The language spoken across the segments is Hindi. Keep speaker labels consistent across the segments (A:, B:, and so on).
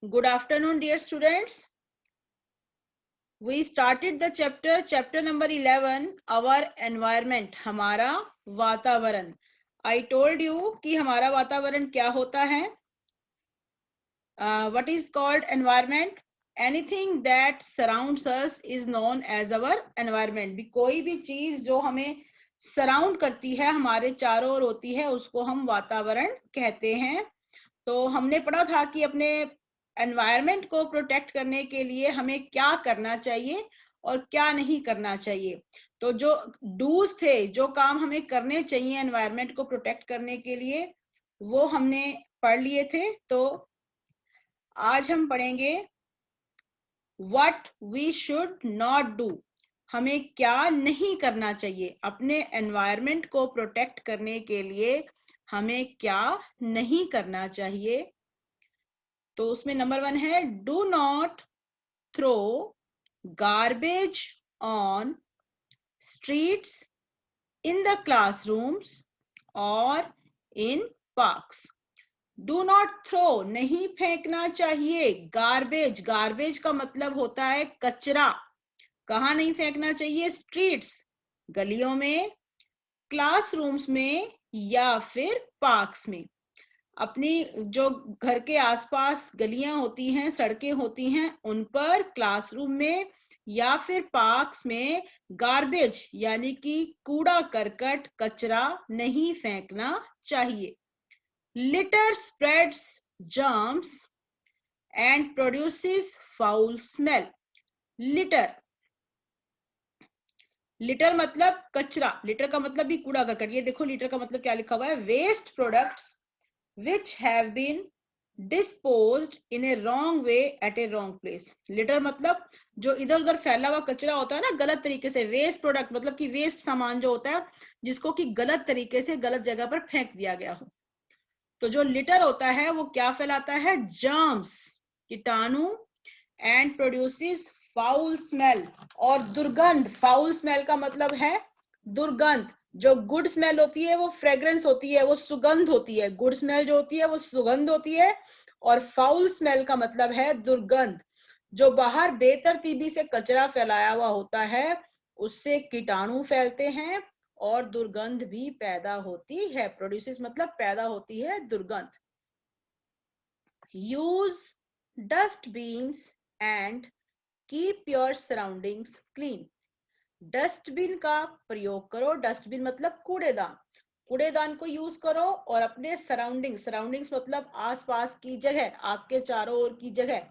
A: Good afternoon, dear students. We started the chapter number 11, our environment, हमारा वातावरण. I told you कि हमारा वातावरण क्या होता है. What is called environment? Anything that surrounds us is known as our environment. भी कोई भी चीज जो हमें सराउंड करती है, हमारे चारों ओर होती है, उसको हम वातावरण कहते हैं. तो हमने पढ़ा था कि अपने एनवायरनमेंट को प्रोटेक्ट करने के लिए हमें क्या करना चाहिए और क्या नहीं करना चाहिए. तो जो डूज थे, जो काम हमें करने चाहिए एनवायरनमेंट को प्रोटेक्ट करने के लिए, वो हमने पढ़ लिए थे. तो आज हम पढ़ेंगे what we should not do. हमें क्या नहीं करना चाहिए अपने एनवायरनमेंट को प्रोटेक्ट करने के लिए. हमें क्या नहीं करना चाहिए. तो उसमें नंबर 1 है, do not throw garbage on streets, in the classrooms और in parks. Do not throw, नहीं फेंकना चाहिए. गार्बेज, गार्बेज का मतलब होता है कचरा. कहाँ नहीं फेंकना चाहिए? स्ट्रीट्स, गलियों में, क्लासरूम्स में या फिर पार्क्स में. अपनी जो घर के आसपास गलियां होती हैं, सड़कें होती हैं, उन पर, क्लासरूम में या फिर पार्क्स में गार्बेज यानी कि कूड़ा करकट, कचरा नहीं फेंकना चाहिए. Litre spreads germs and produces foul smell. Litre, litre मतलब कचरा. लिटर का मतलब भी कूड़ा करकट. ये देखो लिटर का मतलब क्या लिखा हुआ है, waste products which have been disposed in a wrong way at a wrong place. Litre मतलब जो इधर उधर फैला हुआ कचरा होता है ना, गलत तरीके से. वेस्ट प्रोडक्ट मतलब कि वेस्ट सामान जो होता है जिसको कि गलत तरीके से गलत जगह पर फेंक दिया गया हो. तो जो लिटर होता है वो क्या फैलाता है? जर्म्स, कीटाणु, एंड प्रोड्यूसेस फाउल स्मेल, और दुर्गंध. फाउल स्मेल का मतलब है दुर्गंध. जो गुड स्मेल होती है वो फ्रेग्रेंस होती है, वो सुगंध होती है. गुड स्मेल जो होती है वो सुगंध होती है, और फाउल स्मेल का मतलब है दुर्गंध. जो बाहर बेतरतीबी से कचरा फैलाया हुआ होता है उससे कीटाणु फैलते हैं और दुर्गंध भी पैदा होती है. प्रोड्यूसेस मतलब पैदा होती है दुर्गंध. Use dustbins and keep your surroundings clean. Dustbin का प्रयोग करो. डस्टबिन मतलब कूड़ेदान. कूड़ेदान को यूज करो और अपने सराउंडिंग्स, सराउंडिंग्स मतलब आसपास की जगह, आपके चारों ओर की जगह,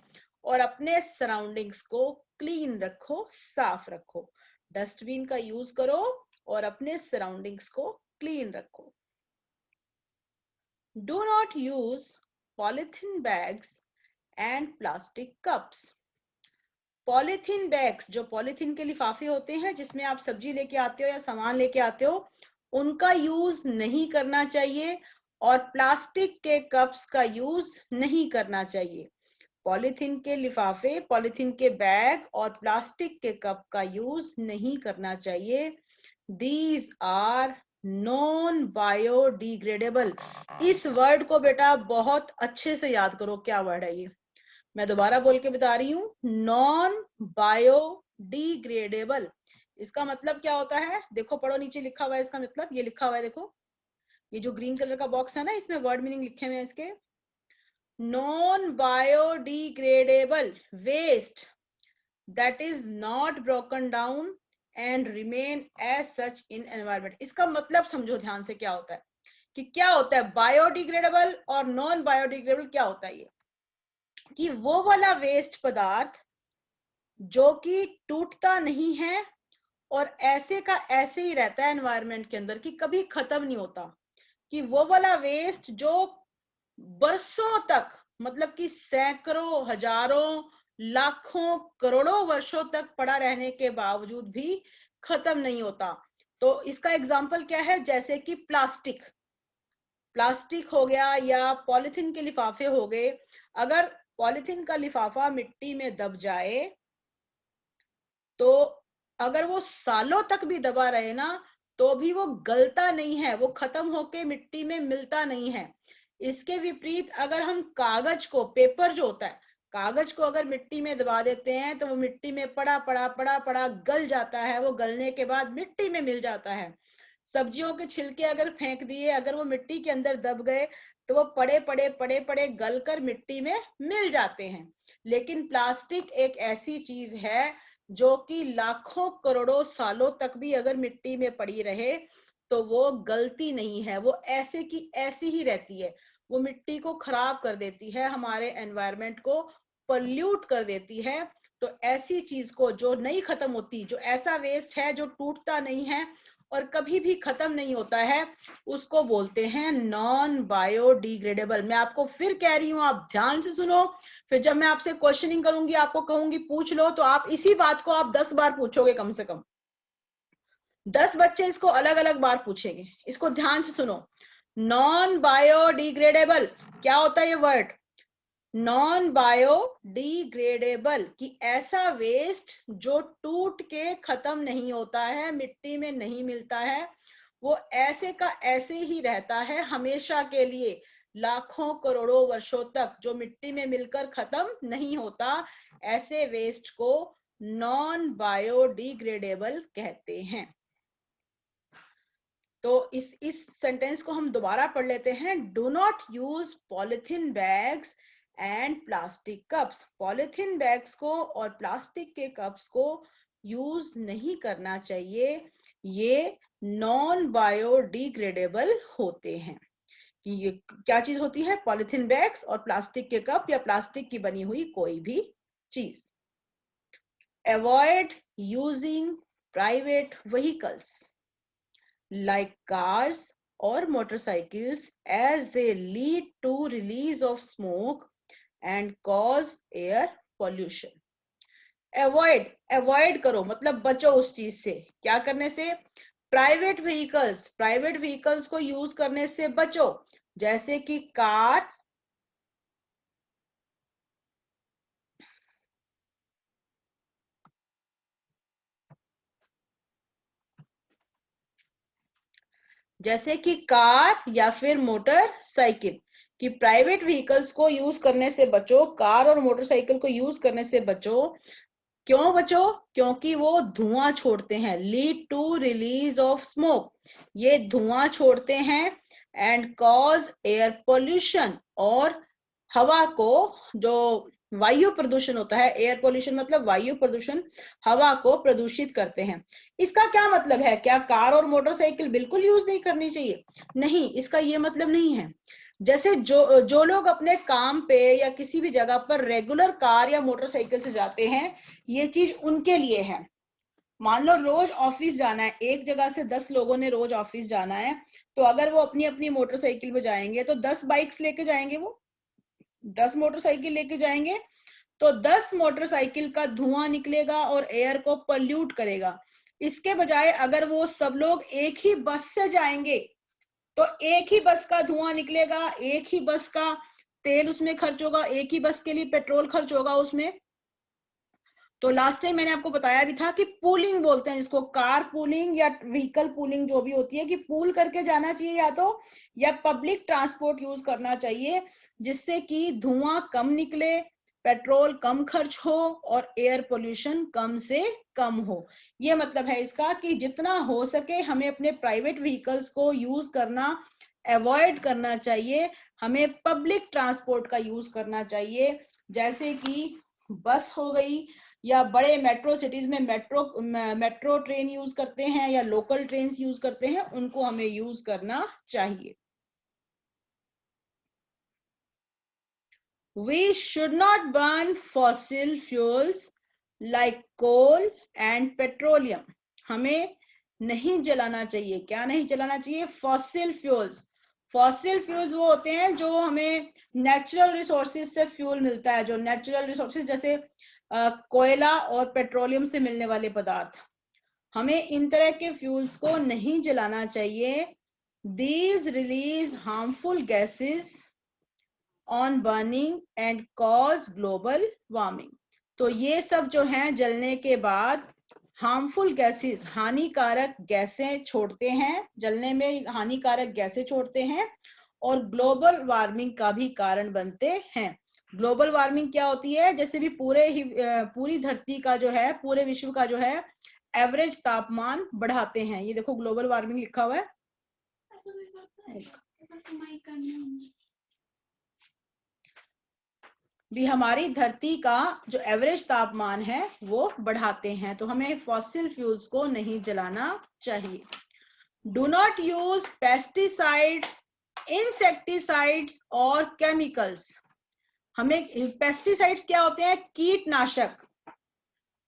A: और अपने सराउंडिंग्स को क्लीन रखो, साफ रखो. डस्टबिन का यूज करो और अपने सराउंडिंग्स को क्लीन रखो. Do not use polythene bags and plastic cups. Polythene bags, जो पॉलिथीन के लिफाफे होते हैं जिसमें आप सब्जी लेके आते हो या सामान लेके आते हो, उनका यूज नहीं करना चाहिए. और प्लास्टिक के कप्स का यूज नहीं करना चाहिए. पॉलिथीन के लिफाफे, पॉलिथीन के बैग और प्लास्टिक के कप का यूज नहीं करना चाहिए. These are non biodegradable. इस वर्ड को बेटा बहुत अच्छे से याद करो. क्या वर्ड है ये? मैं दोबारा बोल के बता रही हूँ, नॉन बायोडिग्रेडेबल. इसका मतलब क्या होता है? देखो पढ़ो, नीचे लिखा हुआ है इसका मतलब. ये लिखा हुआ है, देखो ये जो ग्रीन कलर का बॉक्स है ना, इसमें वर्ड मीनिंग लिखे हुए हैं इसके. Non biodegradable waste that is not broken down and remain as such in environment. इसका मतलब समझो ध्यान से क्या होता है, कि क्या होता है बायोडिग्रेडेबल और नॉन बायोडिग्रेडेबल. क्या होता है ये, कि वो वाला वेस्ट पदार्थ जो कि टूटता नहीं है और ऐसे का ऐसे ही रहता है एनवायरनमेंट के अंदर, कि कभी खत्म नहीं होता. कि वो वाला वेस्ट जो बरसों तक, मतलब कि सैकड़ों, हजारों, लाखों, करोड़ों वर्षों तक पड़ा रहने के बावजूद भी खत्म नहीं होता. तो इसका एग्जाम्पल क्या है? जैसे कि प्लास्टिक, प्लास्टिक हो गया या पॉलिथीन के लिफाफे हो गए. अगर पॉलिथीन का लिफाफा मिट्टी में दब जाए तो अगर वो सालों तक भी दबा रहे ना, तो भी वो गलता नहीं है, वो खत्म होके मिट्टी में मिलता नहीं है. इसके विपरीत अगर हम कागज को, पेपर जो होता है, कागज को अगर मिट्टी में दबा देते हैं तो वो मिट्टी में पड़ा पड़ा गल जाता है, वो गलने के बाद मिट्टी में मिल जाता है। सब्जियों के छिलके अगर फेंक दिए, अगर वो मिट्टी के अंदर दब गए तो वो पड़े गल कर मिट्टी में मिल जाते हैं। लेकिन प्लास्टिक एक ऐसी चीज है जो कि लाखों करोड़ों सालों तक भी अगर मिट्टी में पड़ी रहे तो वो गलती नहीं है, वो ऐसे की ऐसी ही रहती है। वो मिट्टी को खराब कर देती है, हमारे एनवायरनमेंट को पोल्यूट कर देती है। तो ऐसी चीज को जो नहीं खत्म होती, जो ऐसा वेस्ट है जो टूटता नहीं है और कभी भी खत्म नहीं होता है, उसको बोलते हैं नॉन बायोडिग्रेडेबल। मैं आपको फिर कह रही हूं, आप ध्यान से सुनो, फिर जब मैं आपसे क्वेश्चनिंग करूंगी आपको कहूंगी पूछ लो, तो आप इसी बात को आप 10 बार पूछोगे, कम से कम 10 बच्चे इसको अलग अलग बार पूछेंगे। इसको ध्यान से सुनो, नॉन बायोडिग्रेडेबल क्या होता है ये वर्ड? नॉन बायोडिग्रेडेबल कि ऐसा वेस्ट जो टूट के खत्म नहीं होता है, मिट्टी में नहीं मिलता है, वो ऐसे का ऐसे ही रहता है हमेशा के लिए, लाखों करोड़ों वर्षों तक, जो मिट्टी में मिलकर खत्म नहीं होता। ऐसे वेस्ट को नॉन बायोडिग्रेडेबल कहते हैं। तो इस सेंटेंस को हम दोबारा पढ़ लेते हैं। Do not use polythene bags and plastic cups. Polythene bags को और प्लास्टिक के कप्स को यूज नहीं करना चाहिए, ये नॉन बायोडिग्रेडेबल होते हैं। कि ये क्या चीज होती है? पॉलिथीन बैग्स और प्लास्टिक के कप या प्लास्टिक की बनी हुई कोई भी चीज। Avoid using private vehicles like cars or motorcycles as they lead to release of smoke and cause air pollution. avoid करो मतलब बचो उस चीज से। क्या करने से? प्राइवेट व्हीकल्स को यूज करने से बचो, जैसे कि कार, या फिर मोटरसाइकिल। कि प्राइवेट व्हीकल्स को यूज करने से बचो, कार और मोटरसाइकिल को यूज करने से बचो। क्यों बचो? क्योंकि वो धुआं छोड़ते हैं। Lead to release of smoke, ये धुआं छोड़ते हैं। एंड कॉज एयर पोल्यूशन, और हवा को, जो वायु प्रदूषण होता है, एयर पोल्यूशन मतलब वायु प्रदूषण, हवा को प्रदूषित करते हैं। इसका क्या मतलब है? क्या कार और मोटरसाइकिल बिल्कुल यूज नहीं करनी चाहिए? नहीं, इसका ये मतलब नहीं है। जैसे जो लोग अपने काम पे या किसी भी जगह पर रेगुलर कार या मोटरसाइकिल से जाते हैं, ये चीज उनके लिए है। मान लो रोज ऑफिस जाना है, एक जगह से 10 लोगों ने रोज ऑफिस जाना है, तो अगर वो अपनी अपनी मोटरसाइकिल पे जाएंगे तो 10 बाइक्स लेके जाएंगे, वो 10 मोटरसाइकिल लेके जाएंगे, तो 10 मोटरसाइकिल का धुआं निकलेगा और एयर को पोल्यूट करेगा। इसके बजाय अगर वो सब लोग एक ही बस से जाएंगे तो एक ही बस का धुआं निकलेगा, एक ही बस का तेल उसमें खर्च होगा, एक ही बस के लिए पेट्रोल खर्च होगा उसमें। तो लास्ट टाइम मैंने आपको बताया भी था कि पूलिंग बोलते हैं इसको, कार पूलिंग या व्हीकल पूलिंग जो भी होती है, कि पूल करके जाना चाहिए या तो, या पब्लिक ट्रांसपोर्ट यूज करना चाहिए, जिससे कि धुआं कम निकले, पेट्रोल कम खर्च हो और एयर पोल्यूशन कम से कम हो। ये मतलब है इसका कि जितना हो सके हमें अपने प्राइवेट व्हीकल्स को यूज करना अवॉइड करना चाहिए, हमें पब्लिक ट्रांसपोर्ट का यूज करना चाहिए, जैसे कि बस हो गई, या बड़े मेट्रो सिटीज में मेट्रो ट्रेन यूज करते हैं या लोकल ट्रेन यूज करते हैं, उनको हमें यूज करना चाहिए। We should not burn fossil fuels like coal and petroleum. हमें नहीं जलाना चाहिए। क्या नहीं जलाना चाहिए? Fossil fuels. फॉसिल फ्यूल्स वो होते हैं जो हमें नेचुरल रिसोर्सेज से फ्यूल मिलता है, जो नेचुरल रिसोर्सेज जैसे कोयला और पेट्रोलियम से मिलने वाले पदार्थ, हमें इन तरह के फ्यूल्स को नहीं जलाना चाहिए। These release harmful gases on burning and cause global warming. तो ये सब जो हैं जलने के बाद हार्मफुल गैसेस, हानिकारक गैसें छोड़ते हैं, जलने में हानिकारक गैसें छोड़ते हैं और ग्लोबल वार्मिंग का भी कारण बनते हैं। ग्लोबल वार्मिंग क्या होती है? जैसे भी पूरी धरती का जो है, पूरे विश्व का जो है एवरेज तापमान बढ़ाते हैं। ये देखो ग्लोबल वार्मिंग लिखा हुआ है। भी हमारी धरती का जो एवरेज तापमान है वो बढ़ाते हैं, तो हमें फॉसिल फ्यूल्स को नहीं जलाना चाहिए। Do not use pesticides, insecticides और केमिकल्स। हमें पेस्टिसाइड्स क्या होते हैं? कीटनाशक।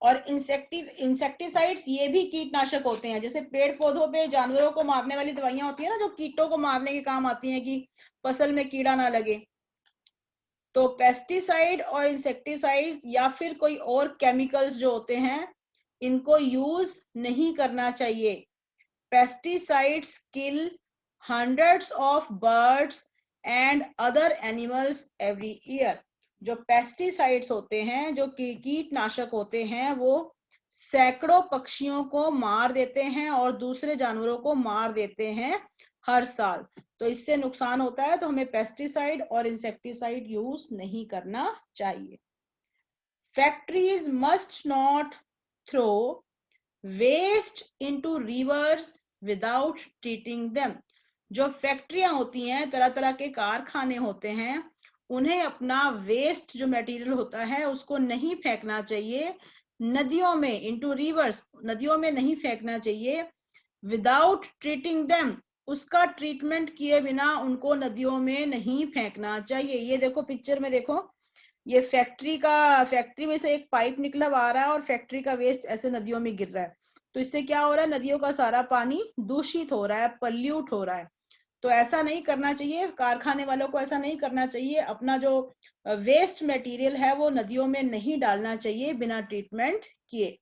A: और इंसेक्टिसाइड्स ये भी कीटनाशक होते हैं। जैसे पेड़ पौधों पे जानवरों को मारने वाली दवाइयां होती है ना, जो कीटों को मारने के काम आती हैं कि फसल में कीड़ा ना लगे। तो पेस्टिसाइड और इंसेक्टिसाइड या फिर कोई और केमिकल्स जो होते हैं, इनको यूज नहीं करना चाहिए। Pesticides kill hundreds of birds and other animals every year. जो पेस्टिसाइड्स होते हैं, जो कीटनाशक होते हैं, वो सैकड़ों पक्षियों को मार देते हैं और दूसरे जानवरों को मार देते हैं हर साल। तो इससे नुकसान होता है, तो हमें पेस्टिसाइड और इंसेक्टिसाइड यूज नहीं करना चाहिए। Factories must not throw waste into rivers without treating them. जो फैक्ट्रियां होती हैं, तरह तरह के कारखाने होते हैं, उन्हें अपना वेस्ट जो मटेरियल होता है उसको नहीं फेंकना चाहिए नदियों में, इनटू रिवर्स, नदियों में नहीं फेंकना चाहिए। विदाउट ट्रीटिंग देम, उसका ट्रीटमेंट किए बिना उनको नदियों में नहीं फेंकना चाहिए। ये देखो पिक्चर में देखो, ये फैक्ट्री में से एक पाइप निकला आ रहा है और फैक्ट्री का वेस्ट ऐसे नदियों में गिर रहा है। तो इससे क्या हो रहा है? नदियों का सारा पानी दूषित हो रहा है, पल्यूट हो रहा है। तो ऐसा नहीं करना चाहिए, कारखाने वालों को ऐसा नहीं करना चाहिए। अपना जो वेस्ट मटेरियल है वो नदियों में नहीं डालना चाहिए बिना ट्रीटमेंट किए।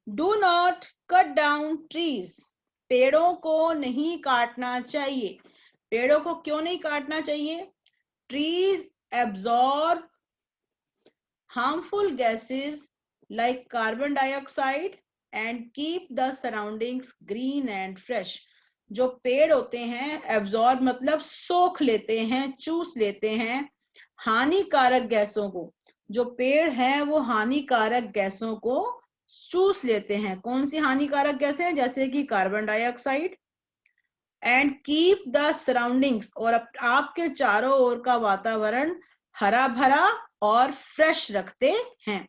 A: Do not cut down trees. पेड़ों को नहीं काटना चाहिए। पेड़ों को क्यों नहीं काटना चाहिए? Trees absorb harmful gases like carbon dioxide and keep the surroundings green and fresh. जो पेड़ होते हैं, एब्जॉर्ब मतलब सोख लेते हैं, चूस लेते हैं हानिकारक गैसों को। जो पेड़ हैं वो हानिकारक गैसों को चूस लेते हैं। कौन सी हानिकारक गैसें? जैसे कि carbon dioxide. And keep the surroundings, और आपके चारों ओर का वातावरण हरा भरा और फ्रेश रखते हैं।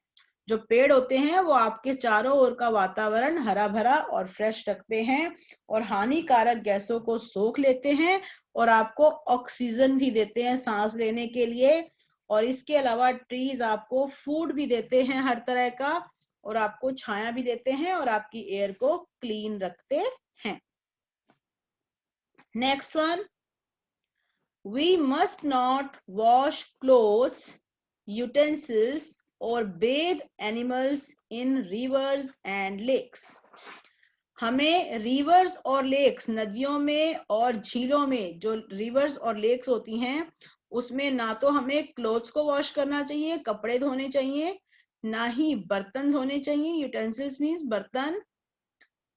A: जो पेड़ होते हैं वो आपके चारों ओर का वातावरण हरा भरा और फ्रेश रखते हैं और हानिकारक गैसों को सोख लेते हैं और आपको ऑक्सीजन भी देते हैं सांस लेने के लिए। और इसके अलावा ट्रीज आपको फूड भी देते हैं हर तरह का, और आपको छाया भी देते हैं और आपकी एयर को क्लीन रखते हैं। Next one, we must not wash clothes, utensils or bathe animals in rivers and lakes. हमें रिवर्स और लेक्स, नदियों में और झीलों में, जो रिवर्स और लेक्स होती हैं, उसमें ना तो हमें क्लोथ्स को वॉश करना चाहिए, कपड़े धोने चाहिए, ना ही बर्तन धोने चाहिए, यूटेंसिल्स मीन्स बर्तन,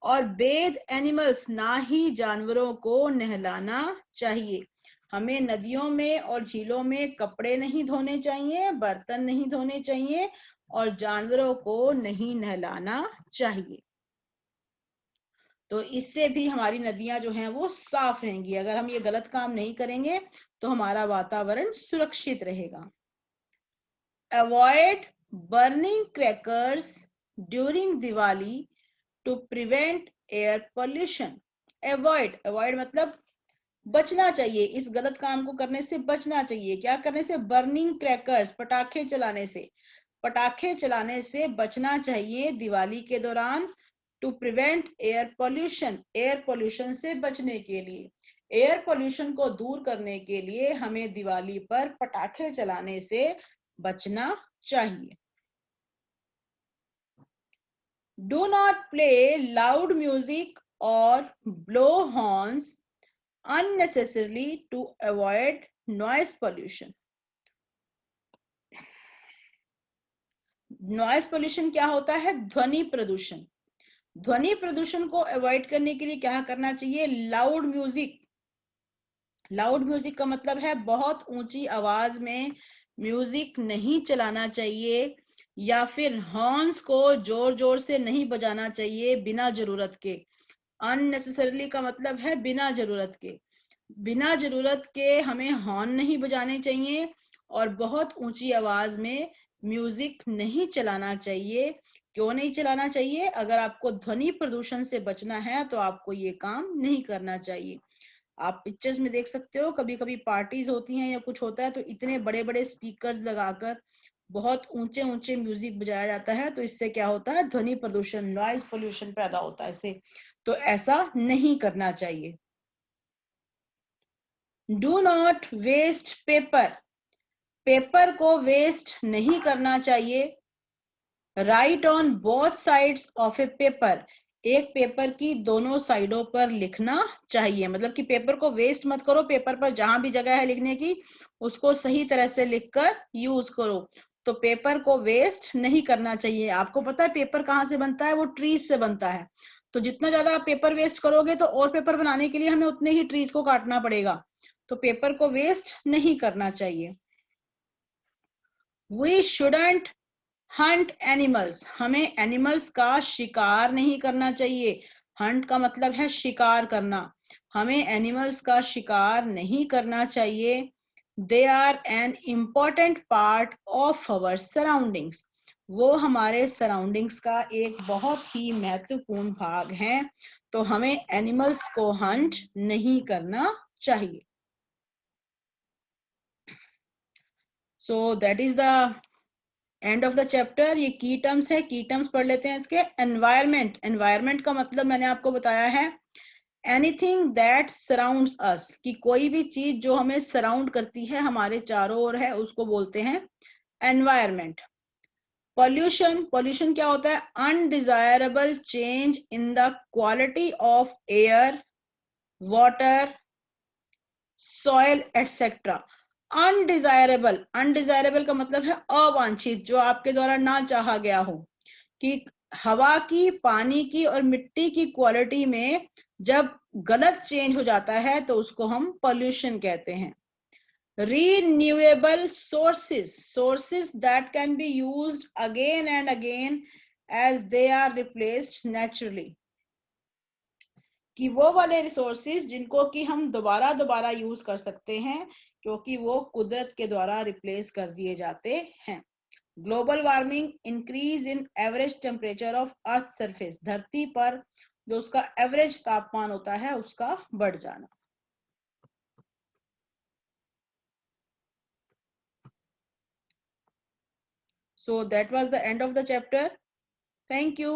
A: और बेद एनिमल्स, ना ही जानवरों को नहलाना चाहिए। हमें नदियों में और झीलों में कपड़े नहीं धोने चाहिए, बर्तन नहीं धोने चाहिए और जानवरों को नहीं नहलाना चाहिए। तो इससे भी हमारी नदियां जो हैं वो साफ रहेंगी। अगर हम ये गलत काम नहीं करेंगे तो हमारा वातावरण सुरक्षित रहेगा। Avoid burning crackers during Diwali to prevent air pollution. Avoid मतलब बचना चाहिए, इस गलत काम को करने से बचना चाहिए। क्या करने से? बर्निंग क्रैकर्स, पटाखे चलाने से। पटाखे चलाने से बचना चाहिए दिवाली के दौरान। To prevent air pollution, air pollution से बचने के लिए, एयर पोल्यूशन को दूर करने के लिए हमें दिवाली पर पटाखे चलाने से बचना चाहिए। Do not play loud music or blow horns unnecessarily to avoid noise pollution. Noise pollution क्या होता है? ध्वनि प्रदूषण। ध्वनि प्रदूषण को अवॉइड करने के लिए क्या करना चाहिए? लाउड म्यूजिक लाउड म्यूजिक का मतलब है बहुत ऊंची आवाज में म्यूजिक नहीं चलाना चाहिए, या फिर हॉर्न्स को जोर जोर से नहीं बजाना चाहिए बिना जरूरत के। अननेसेसरली का मतलब है बिना जरूरत के। बिना जरूरत के हमें हॉर्न नहीं बजाने चाहिए और बहुत ऊंची आवाज में म्यूजिक नहीं चलाना चाहिए। क्यों नहीं चलाना चाहिए? अगर आपको ध्वनि प्रदूषण से बचना है तो आपको ये काम नहीं करना चाहिए। आप पिक्चर्स में देख सकते हो, कभी कभी पार्टीज होती हैं या कुछ होता है तो इतने बड़े बड़े स्पीकर्स लगाकर बहुत ऊंचे ऊंचे म्यूजिक बजाया जाता है, तो इससे क्या होता है? ध्वनि प्रदूषण, नॉइज पोल्यूशन पैदा होता है इससे। तो ऐसा नहीं करना चाहिए। Do not waste paper. Paper को वेस्ट नहीं करना चाहिए। Write on both sides of a paper. एक पेपर की दोनों साइडों पर लिखना चाहिए, मतलब कि पेपर को वेस्ट मत करो, पेपर पर जहां भी जगह है लिखने की उसको सही तरह से लिखकर यूज करो। तो पेपर को वेस्ट नहीं करना चाहिए। आपको पता है पेपर कहाँ से बनता है? वो ट्रीज से बनता है। तो जितना ज्यादा आप पेपर वेस्ट करोगे तो और पेपर बनाने के लिए हमें उतने ही ट्रीज को काटना पड़ेगा। तो पेपर को वेस्ट नहीं करना चाहिए। We shouldn't hunt animals. हमें एनिमल्स का शिकार नहीं करना चाहिए। हंट का मतलब है शिकार करना। हमें एनिमल्स का शिकार नहीं करना चाहिए। They are an important part of our surroundings. वो हमारे सराउंडिंग्स का एक बहुत ही महत्वपूर्ण भाग है। तो हमें एनिमल्स को हंट नहीं करना चाहिए। So that is the end of the chapter. ये की टर्म्स है, की टर्म्स पढ़ लेते हैं इसके। एनवायरमेंट। एनवायरमेंट का मतलब मैंने आपको बताया है एनीथिंग दैट सराउंड्स अस, कि कोई भी चीज जो हमें सराउंड करती है, हमारे चारों ओर है, उसको बोलते हैं एनवायरमेंट। पॉल्यूशन। पॉल्यूशन क्या होता है? Undesirable change in the quality of air, water, soil etcetera. Undesirable. Undesirable का मतलब है अवांछित, जो आपके द्वारा ना चाहा गया हो। कि हवा की, पानी की और मिट्टी की क्वालिटी में जब गलत चेंज हो जाता है तो उसको हम पॉल्यूशन कहते हैं। Renewable sources. Sources that can be used again and again as they are replaced naturally. कि वो वाले रिसोर्सेज जिनको कि हम दोबारा दोबारा यूज कर सकते हैं, क्योंकि वो कुदरत के द्वारा रिप्लेस कर दिए जाते हैं। Global warming, increase in average temperature of earth surface. धरती पर जो उसका एवरेज तापमान होता है उसका बढ़ जाना। So that was the end of the chapter. Thank you.